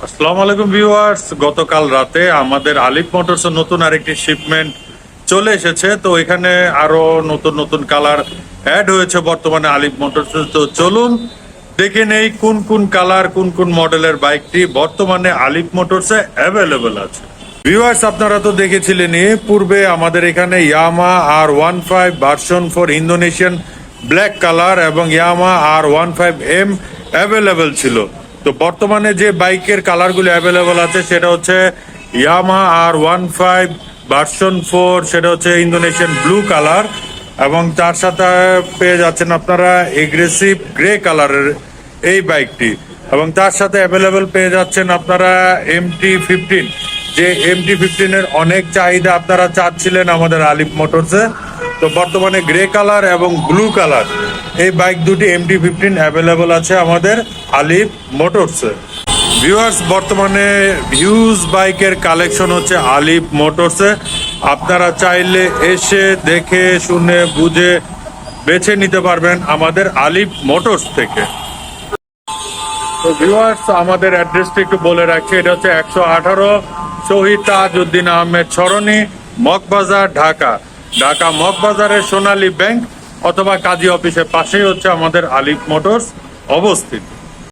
আসসালামু আলাইকুম ভিউয়ার্স, গতকাল রাতে আমাদের আলিফ মোটরসের নতুন আরেকটি শিপমেন্ট চলে এসেছে। তো এখানে আরো নতুন নতুন কালার অ্যাড হয়েছে বর্তমানে আলিফ মোটরসে। তো চলুন দেখে নেই কোন কোন কালার কোন কোন মডেলের বাইকটি বর্তমানে আলিফ মোটরসে অ্যাভেলেবল আছে। ভিউয়ার্স, আপনারা তো দেখেছিলেনই পূর্বে আমাদের এখানে ইয়ামা R15 version 4 Indonesian black colour এবং ইয়ামা R15M অ্যাভেলেবল ছিল। তো বর্তমানে যে বাইকের কালারগুলো অ্যাভেলেবল আছে সেটা হচ্ছে ইয়ামা R15 ভার্সন 4, সেটা হচ্ছে ইন্দোনেশিয়ান ব্লু কালার, এবং তার সাথে পেয়ে যাচ্ছেন আপনারা এগ্রেসিভ গ্রে কালারের এই বাইকটি, এবং তার সাথে অ্যাভেলেবল পেয়ে যাচ্ছেন আপনারা MT-15, যে MT-15 এর অনেক চাহিদা আপনারা চাচ্ছিলেন আমাদের আলিফ মোটরসে। তো বর্তমানে গ্রে কালার এবং ব্লু কালার এই বাইক দুটি MT-15 অ্যাভেলেবল আছে আমাদের আলিফ মোটরসে। ভিউয়ার্স, বর্তমানে হিউজ বাইকের কালেকশন হচ্ছে আলিফ মোটরসে। আপনারা চাইলে এসে দেখে শুনে বুঝে বেছে নিতে পারবেন আমাদের আলিফ মোটরস থেকে। তো ভিউয়ার্স, আমাদের অ্যাড্রেসটা একটু বলে রাখছি। এটা হচ্ছে 118 শহীদ তাজউদ্দিন আহমেদ সরণি, মগবাজার, ঢাকা। ঢাকা মগবাজারের সোনালী ব্যাংক অথবা কাজী অফিসের পাশেই হচ্ছে আমাদের আলিফ মোটরস অবস্থিত।